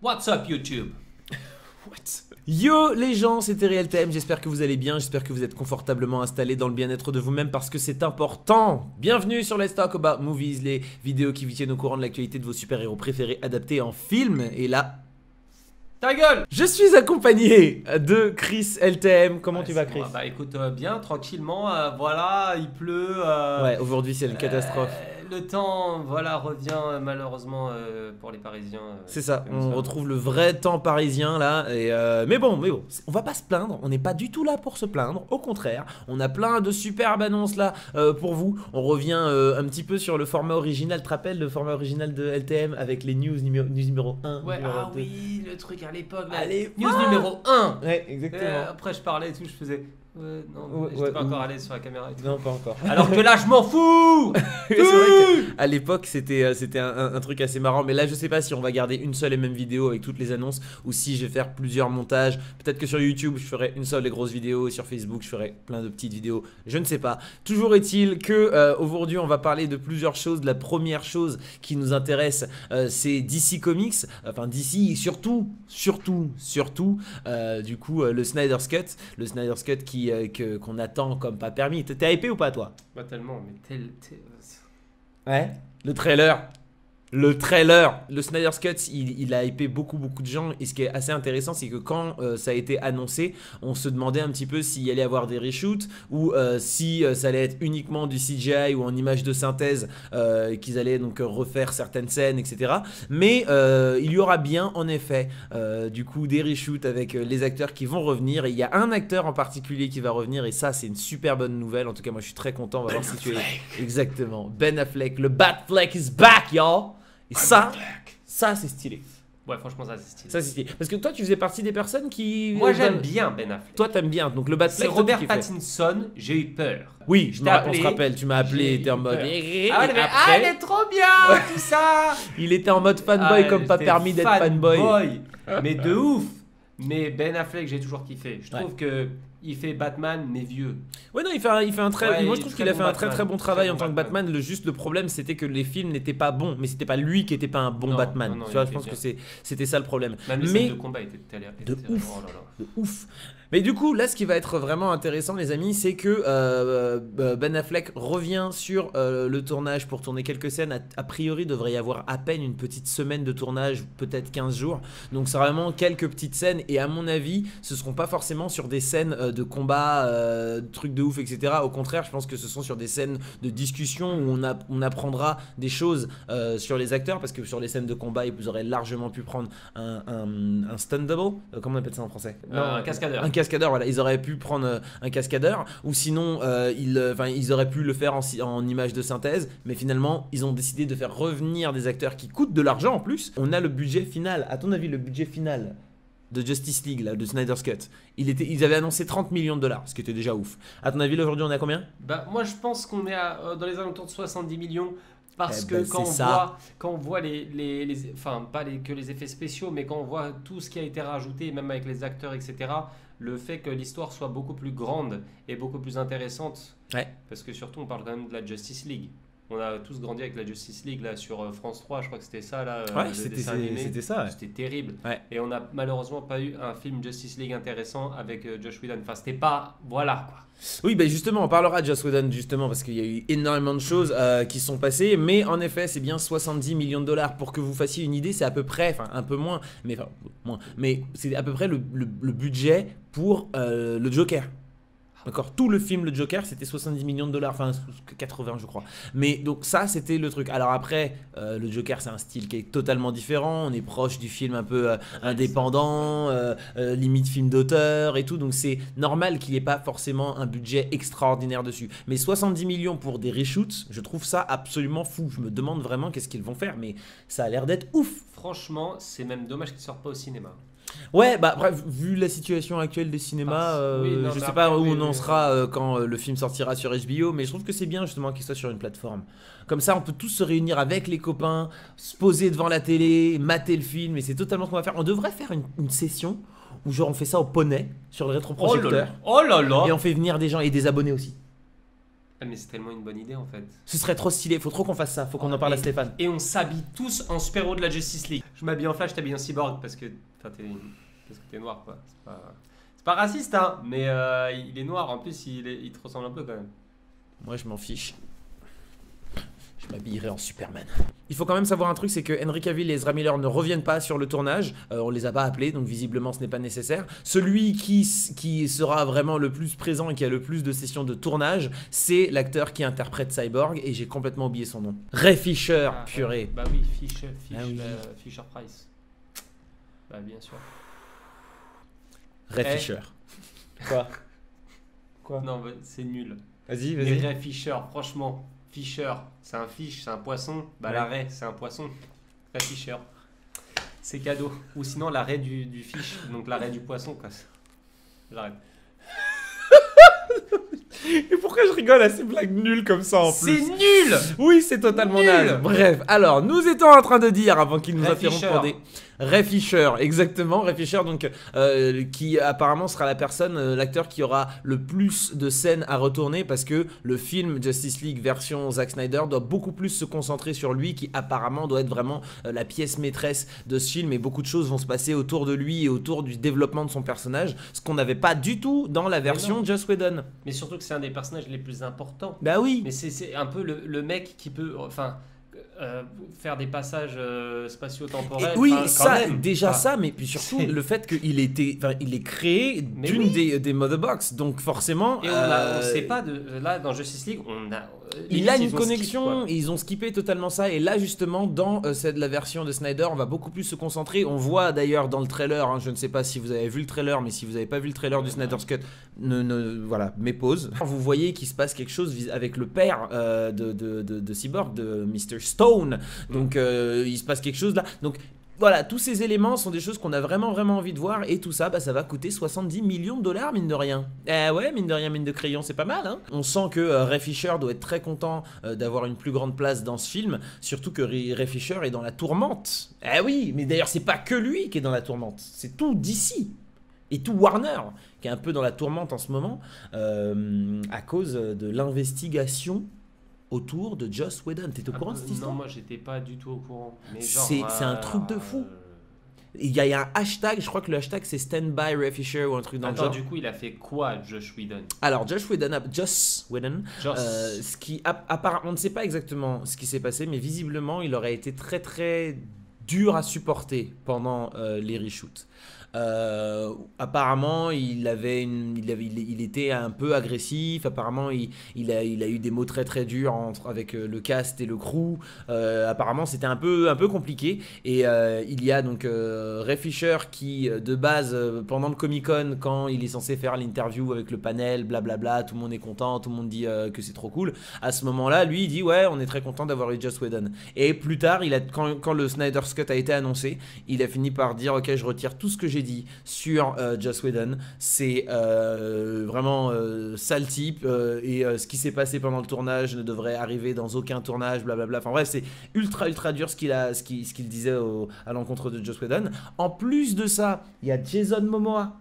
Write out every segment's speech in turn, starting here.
What's up YouTube? What? Yo les gens, c'était RealTM, j'espère que vous allez bien, j'espère que vous êtes confortablement installés dans le bien-être de vous-même parce que c'est important. Bienvenue sur Let's Talk About Movies, les vidéos qui vous tiennent au courant de l'actualité de vos super-héros préférés adaptés en film. Et là... Ta gueule! Je suis accompagné de Chris LTM. Comment tu vas, Chris? Moi. Bah écoute, bien, tranquillement, voilà, il pleut. Ouais, aujourd'hui c'est une catastrophe. Le temps, voilà, revient malheureusement pour les Parisiens. C'est ça, on retrouve le vrai temps parisien là. Et mais bon, on va pas se plaindre, on n'est pas du tout là pour se plaindre. Au contraire, on a plein de superbes annonces là pour vous. On revient un petit peu sur le format original. Tu te rappelles le format original de LTM avec les news numéro 1, ouais, numéro 2. Oui, le truc à l'époque. Allez, news numéro 1. Ouais, exactement. Après, je parlais et tout, je faisais. Non, j'étais pas encore allé sur la caméra et tout. Non, pas encore. Alors que là, je m'en fous. C'est vrai qu'à l'époque, c'était un truc assez marrant. Mais là, je sais pas si on va garder une seule et même vidéo avec toutes les annonces ou si je vais faire plusieurs montages. Peut-être que sur YouTube, je ferai une seule et grosse vidéo. Et sur Facebook, je ferai plein de petites vidéos. Je ne sais pas. Toujours est-il que aujourd'hui, on va parler de plusieurs choses. La première chose qui nous intéresse, c'est DC Comics. Enfin, DC, surtout, du coup, le Snyder's Cut. Le Snyder's Cut qu'on attend comme pas permis. T'es hypé ou pas, toi? Pas tellement, mais Ouais. Le Snyder's Cut, il a hypé beaucoup de gens. Et ce qui est assez intéressant, c'est que quand ça a été annoncé, on se demandait un petit peu s'il y allait y avoir des reshoots ou si ça allait être uniquement du CGI ou en image de synthèse, qu'ils allaient donc refaire certaines scènes, etc. Mais il y aura bien, en effet, du coup, des reshoots avec les acteurs qui vont revenir. Et il y a un acteur en particulier qui va revenir, et ça, c'est une super bonne nouvelle. En tout cas, moi, je suis très content. On va voir si tu es exactement Ben Affleck. Le Batfleck is back, y'all. Et ça c'est stylé. Ouais, franchement, ça c'est stylé. Ça c'est stylé. Parce que toi, tu faisais partie des personnes qui... Moi, j'aime bien Ben Affleck. Toi, t'aimes bien. Donc le Batfleck, c'est Robert Pattinson, j'ai eu peur. Oui, on se rappelle, tu m'as appelé, t'es en mode... Ah, il est trop bien, tout ça. Il était en mode fanboy comme pas permis d'être fanboy. Mais de ouf. Mais Ben Affleck, j'ai toujours kiffé. Je trouve que il fait Batman, mais vieux. Ouais, non, il fait un très... Ouais, moi, je trouve qu'il a fait un très bon travail en tant que Batman. Juste le problème, c'était que les films n'étaient pas bons. Mais c'était pas lui qui était pas un bon Batman. Non, tu vois, je pense que c'était ça le problème. Même les scènes de combat étaient de ouf. Oh là là. De ouf. Mais du coup, là, ce qui va être vraiment intéressant, les amis, c'est que Ben Affleck revient sur le tournage pour tourner quelques scènes. A priori, il devrait y avoir à peine une petite semaine de tournage, peut-être 15 jours. Donc, c'est vraiment quelques petites scènes. Et à mon avis, ce ne seront pas forcément sur des scènes de combat, trucs de ouf, etc. Au contraire, je pense que ce sont sur des scènes de discussion où on apprendra des choses sur les acteurs. Parce que sur les scènes de combat, ils auraient largement pu prendre un stunt double. Comment on appelle ça en français? Un cascadeur. Un cascadeur, voilà, ils auraient pu prendre un cascadeur, ou sinon ils auraient pu le faire en image de synthèse, mais finalement ils ont décidé de faire revenir des acteurs qui coûtent de l'argent en plus. On a le budget final. À ton avis, le budget final de Justice League, là, de Snyder's Cut, ils avaient annoncé 30 millions de dollars, ce qui était déjà ouf. À ton avis, aujourd'hui on est à combien? Bah moi je pense qu'on est dans les alentours de 70 millions. Parce que quand on voit enfin pas que les effets spéciaux, mais quand on voit tout ce qui a été rajouté, même avec les acteurs, etc., le fait que l'histoire soit beaucoup plus grande et beaucoup plus intéressante, parce que surtout on parle quand même de la Justice League. On a tous grandi avec la Justice League là sur France 3, je crois que c'était ça là. Ouais, c'était ça. Ouais. C'était terrible. Ouais. Et on n'a malheureusement pas eu un film Justice League intéressant avec Josh Whedon. Enfin, c'était pas... Voilà quoi. Oui, bah justement, on parlera de Joss Whedon justement parce qu'il y a eu énormément de choses qui sont passées. Mais en effet, c'est bien 70 millions de dollars. Pour que vous fassiez une idée, c'est à peu près, enfin un peu moins, mais c'est à peu près le budget pour le Joker. D'accord, tout le film Le Joker c'était 70 millions de dollars, enfin 80 je crois. Mais donc ça c'était le truc. Alors après, le Joker c'est un style qui est totalement différent. On est proche du film un peu indépendant, limite film d'auteur et tout. Donc c'est normal qu'il n'y ait pas forcément un budget extraordinaire dessus. Mais 70 millions pour des reshoots, je trouve ça absolument fou. Je me demande vraiment qu'est-ce qu'ils vont faire, mais ça a l'air d'être ouf. Franchement, c'est même dommage qu'ils ne sortent pas au cinéma. Ouais, bah bref, vu la situation actuelle des cinémas, je sais pas où on en sera quand le film sortira sur HBO, mais je trouve que c'est bien justement qu'il soit sur une plateforme. Comme ça, on peut tous se réunir avec les copains, se poser devant la télé, mater le film, et c'est totalement ce qu'on va faire. On devrait faire une session où genre on fait ça au poney, sur le rétroprojecteur. Oh là là. Et on fait venir des gens et des abonnés aussi. Ah mais c'est tellement une bonne idée en fait. Ce serait trop stylé, faut trop qu'on fasse ça, faut qu'on en parle à Stéphane. Et on s'habille tous en super-héros de la Justice League. Je m'habille en Flash, je t'habille en Cyborg parce que t'es noir, quoi. C'est pas raciste, hein, mais il est noir, en plus, il te ressemble un peu quand même. Moi, je m'en fiche. Je m'habillerai en Superman. Il faut quand même savoir un truc, c'est que Henry Cavill et Ezra Miller ne reviennent pas sur le tournage. On les a pas appelés, donc visiblement ce n'est pas nécessaire. Celui qui sera vraiment le plus présent et qui a le plus de sessions de tournage, c'est l'acteur qui interprète Cyborg, et j'ai complètement oublié son nom. Ray Fisher, purée. Bah oui, Fisher Price. Bah bien sûr. Ray Fisher. Quoi? Non, bah, c'est nul. Vas-y. Ray Fisher, franchement. Fisher, c'est un fish, c'est un poisson. Bah ouais. La raie, c'est un poisson. Ray Fisher. C'est cadeau. Ou sinon la raie du fish, donc la raie du poisson. J'arrête. Et pourquoi je rigole à ces blagues nulles comme ça en plus? C'est nul. Oui, c'est totalement nul. Bref, alors, nous étions en train de dire, avant qu'ils nous interrompent pour des... Ray Fisher, exactement. Ray Fisher, donc, qui apparemment sera la personne, l'acteur qui aura le plus de scènes à retourner, parce que le film Justice League version Zack Snyder doit beaucoup plus se concentrer sur lui, qui apparemment doit être vraiment la pièce maîtresse de ce film, et beaucoup de choses vont se passer autour de lui et autour du développement de son personnage, ce qu'on n'avait pas du tout dans la version Joss Whedon. Mais surtout que c'est un des personnages les plus importants. Bah oui. Mais c'est un peu le mec qui peut... Enfin... faire des passages spatio-temporels. Oui, ça, même. Déjà ça, mais puis surtout le fait qu'il est créé d'une des Mother Box, donc forcément. Et on sait pas là dans Justice League, il a une connexion, ils ont skippé totalement ça, et là justement dans la version de Snyder, on va beaucoup plus se concentrer. On voit d'ailleurs dans le trailer, hein, je ne sais pas si vous avez vu le trailer, mais si vous n'avez pas vu le trailer du Snyder's Cut, voilà, mes pauses. Vous voyez qu'il se passe quelque chose avec le père de Cyborg, de Mr. Stone. Donc il se passe quelque chose là. Donc voilà, tous ces éléments sont des choses qu'on a vraiment envie de voir, et tout ça, bah, ça va coûter 70 millions de dollars, mine de rien. Eh ouais, mine de rien, mine de crayon, c'est pas mal, hein. On sent que Ray Fisher doit être très content d'avoir une plus grande place dans ce film, surtout que Ray Fisher est dans la tourmente. Eh oui, mais d'ailleurs c'est pas que lui qui est dans la tourmente, c'est tout DC et tout Warner qui est un peu dans la tourmente en ce moment à cause de l'investigation autour de Joss Whedon. T'es au courant de cette histoire? Non, moi j'étais pas du tout au courant. C'est un truc de fou. Il y a un hashtag, je crois que le hashtag c'est Stand by Ray Fisher ou un truc dans le genre. Du coup, il a fait quoi, Joss Whedon? Alors, Joss Whedon, ce qui apparemment, on ne sait pas exactement ce qui s'est passé, mais visiblement, il aurait été très très dur à supporter pendant les reshoots. Apparemment il était un peu agressif, apparemment il a eu des mots très très durs avec le cast et le crew, apparemment c'était un peu compliqué, et il y a donc Ray Fisher qui de base pendant le Comic-Con, quand il est censé faire l'interview avec le panel, blablabla, tout le monde est content, tout le monde dit que c'est trop cool, à ce moment là lui il dit ouais, on est très content d'avoir eu Joss Whedon, et plus tard quand le Snyder's Cut a été annoncé, il a fini par dire ok, je retire tout ce que j'ai dit sur Joss Whedon, c'est vraiment sale type, et ce qui s'est passé pendant le tournage ne devrait arriver dans aucun tournage, blablabla. Enfin bref, c'est ultra dur ce qu'il disait à l'encontre de Joss Whedon. En plus de ça, il y a Jason Momoa.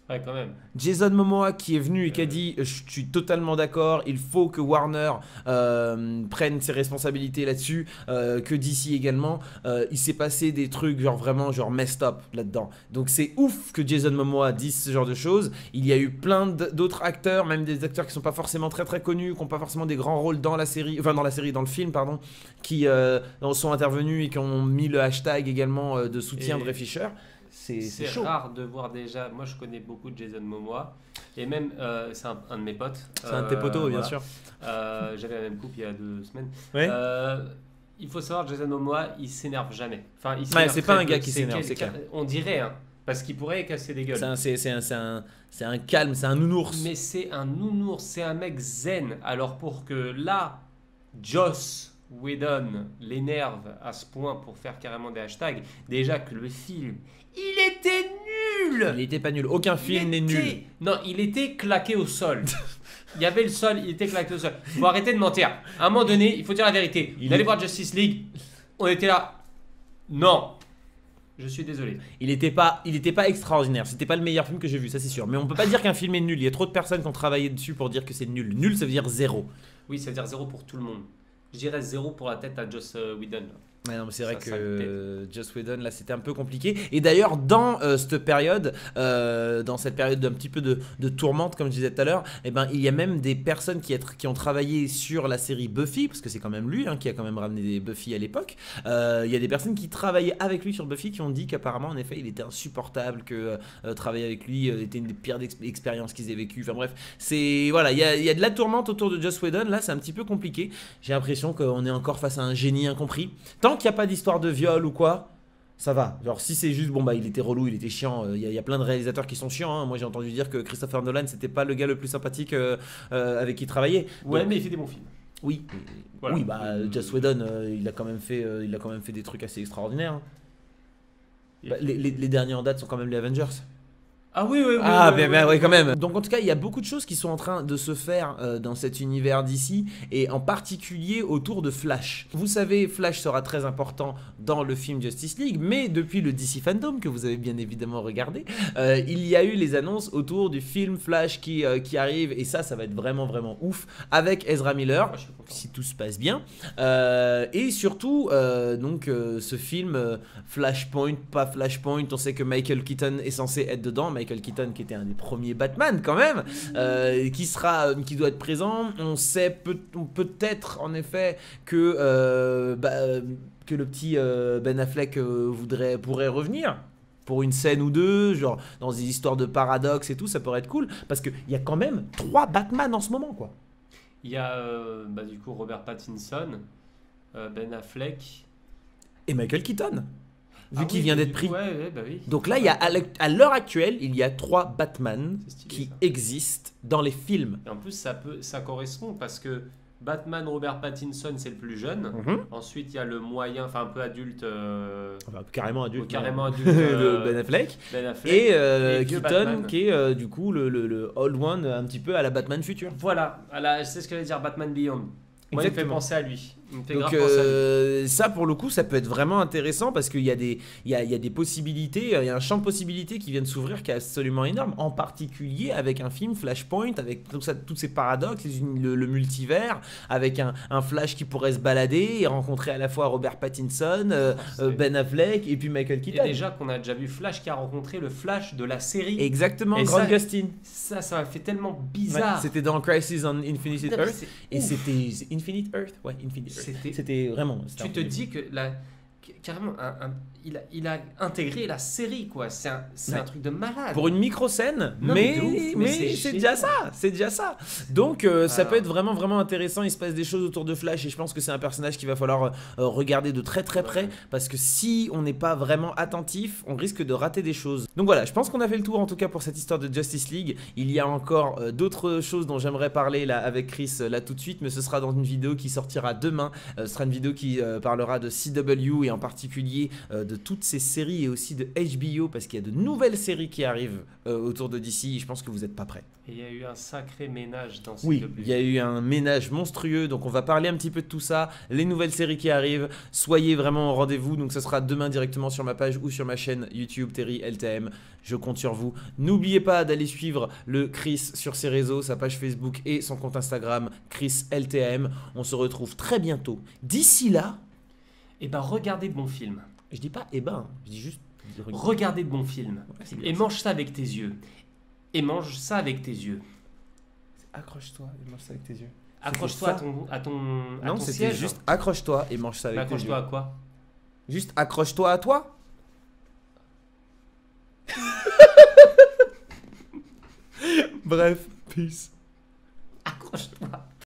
Ouais, quand même. Jason Momoa qui est venu et qui a dit je suis totalement d'accord, il faut que Warner prenne ses responsabilités là-dessus, que DC également. Il s'est passé des trucs vraiment messed up là-dedans. Donc c'est ouf que Jason Momoa dise ce genre de choses. Il y a eu plein d'autres acteurs, même des acteurs qui sont pas forcément très connus, qui n'ont pas forcément des grands rôles dans la série, dans le film, pardon, qui sont intervenus et qui ont mis le hashtag également de soutien de Ray Fisher. C'est rare de voir déjà. Moi, je connais beaucoup de Jason Momoa, et même c'est un de mes potes. C'est un de tes potos, bien sûr. J'avais la même coupe il y a 2 semaines. Ouais. Il faut savoir que Jason Momoa, il s'énerve jamais. Enfin, c'est pas un gars qui s'énerve, c'est clair. On dirait, hein, parce qu'il pourrait casser des gueules. C'est un calme, c'est un nounours. Mais c'est un nounours, c'est un mec zen. Alors pour que là, Joss Whedon l'énerve à ce point pour faire carrément des hashtags, déjà que le film, il était nul. Il était pas nul, aucun film n'est nul. Non, il était claqué au sol. Il y avait le sol, il était claqué au sol. Faut arrêter de mentir. À un moment donné, il faut dire la vérité. Allez voir Justice League, on était là. Non. Je suis désolé. Il était pas extraordinaire. C'était pas le meilleur film que j'ai vu, ça c'est sûr. Mais on peut pas dire qu'un film est nul. Il y a trop de personnes qui ont travaillé dessus pour dire que c'est nul. Nul, ça veut dire 0. Oui, ça veut dire 0 pour tout le monde. Je dirais 0 pour la tête à Joss Whedon. Ouais, non, mais c'est vrai Ça que Joss Whedon, là, c'était un peu compliqué. Et d'ailleurs, dans cette période, dans cette période d'un petit peu de tourmente, comme je disais tout à l'heure, eh ben, il y a même des personnes qui ont travaillé sur la série Buffy, parce que c'est quand même lui qui a quand même ramené Buffy à l'époque. Il y a des personnes qui travaillaient avec lui sur Buffy qui ont dit qu'apparemment, en effet, il était insupportable, que travailler avec lui était une des pires expériences qu'ils aient vécues. Enfin bref, voilà, il y a de la tourmente autour de Joss Whedon. Là, c'est un petit peu compliqué. J'ai l'impression qu'on est encore face à un génie incompris. Tant qu'il n'y a pas d'histoire de viol ou quoi, ça va. Genre, si c'est juste, bon, bah, il était relou, il était chiant. Il y a plein de réalisateurs qui sont chiants. Hein. Moi, j'ai entendu dire que Christopher Nolan, c'était pas le gars le plus sympathique avec qui travailler. Ouais, donc, mais il fait des bons films. Oui, voilà. Oui, bah, Joss Whedon, il a quand même fait des trucs assez extraordinaires. Hein. Bah, les derniers en date sont quand même les Avengers. Ah oui, oui, oui. Ah, oui, quand même. Donc, en tout cas, il y a beaucoup de choses qui sont en train de se faire dans cet univers d'ici, et en particulier autour de Flash. Vous savez, Flash sera très important dans le film Justice League, mais depuis le DC Fandom, que vous avez bien évidemment regardé, il y a eu les annonces autour du film Flash qui arrive, et ça va être vraiment, vraiment ouf, avec Ezra Miller, si tout se passe bien. Et surtout, ce film Flashpoint, pas Flashpoint, on sait que Michael Keaton est censé être dedans. Michael Keaton qui était un des premiers Batman quand même, qui doit être présent. On sait peut-être en effet que le petit Ben Affleck pourrait revenir pour une scène ou deux, genre dans des histoires de paradoxes et tout, ça pourrait être cool, parce qu'il y a quand même 3 Batman en ce moment, quoi. Il y a du coup Robert Pattinson, Ben Affleck et Michael Keaton. Vu qu'il vient d'être pris. Ouais, bah oui. Donc là, à l'heure actuelle, il y a 3 Batman qui existent dans les films. Et en plus, ça correspond parce que Batman Robert Pattinson, c'est le plus jeune. Ensuite, il y a le moyen, enfin un peu adulte. Carrément adulte. Carrément adulte. Ben Affleck. Et Keaton, Batman, qui est du coup le Old One, un petit peu à la Batman future. Voilà, c'est ce que j'allais dire, Batman Beyond. Moi, il me fait penser à lui. Donc ça, pour le coup, ça peut être vraiment intéressant parce qu'il y a des possibilités, il y a un champ de possibilités qui vient de s'ouvrir qui est absolument énorme, en particulier avec un film Flashpoint, avec tous ces paradoxes, le multivers, avec un Flash qui pourrait se balader et rencontrer à la fois Robert Pattinson, Ben Affleck et puis Michael Keaton. Et déjà qu'on a déjà vu Flash qui a rencontré le Flash de la série. Exactement, Grant Gustin. Ça m'a fait tellement bizarre. Ouais, c'était dans Crisis on Infinite Earth. Et c'était Infinite Earth. Ouais, Infinite Earth. C'était vraiment. Tu te dis que carrément, il a intégré la série, quoi. C'est un truc de malade. Pour une micro-scène, mais c'est déjà ça. C'est déjà ça. Donc, ça peut être vraiment, vraiment intéressant. Il se passe des choses autour de Flash et je pense que c'est un personnage qu'il va falloir regarder de très, très près parce que si on n'est pas vraiment attentif, on risque de rater des choses. Donc voilà, je pense qu'on a fait le tour en tout cas pour cette histoire de Justice League. Il y a encore d'autres choses dont j'aimerais parler là avec Chris là tout de suite, mais ce sera dans une vidéo qui sortira demain. Ce sera une vidéo qui parlera de CW et en particulier de toutes ces séries et aussi de HBO parce qu'il y a de nouvelles séries qui arrivent autour de DC. Je pense que vous n'êtes pas prêts. Et il y a eu un sacré ménage dans CW. Oui, il y a eu un ménage monstrueux, donc on va parler un petit peu de tout ça, les nouvelles séries qui arrivent. Soyez vraiment au rendez-vous, donc ça sera demain directement sur ma page ou sur ma chaîne YouTube Terry LTM. Je compte sur vous. N'oubliez pas d'aller suivre le Chris sur ses réseaux, sa page Facebook et son compte Instagram Chris LTM. On se retrouve très bientôt. D'ici là, regardez de bons films. Je dis pas je dis juste regardez de bons films et mange ça avec tes yeux. Et mange ça avec tes yeux. Accroche-toi et mange ça avec tes yeux. Accroche-toi à ton Non, c'était juste accroche-toi et mange ça avec tes yeux. Accroche-toi à quoi? Juste accroche-toi à toi. Bref, peace. Accroche-toi.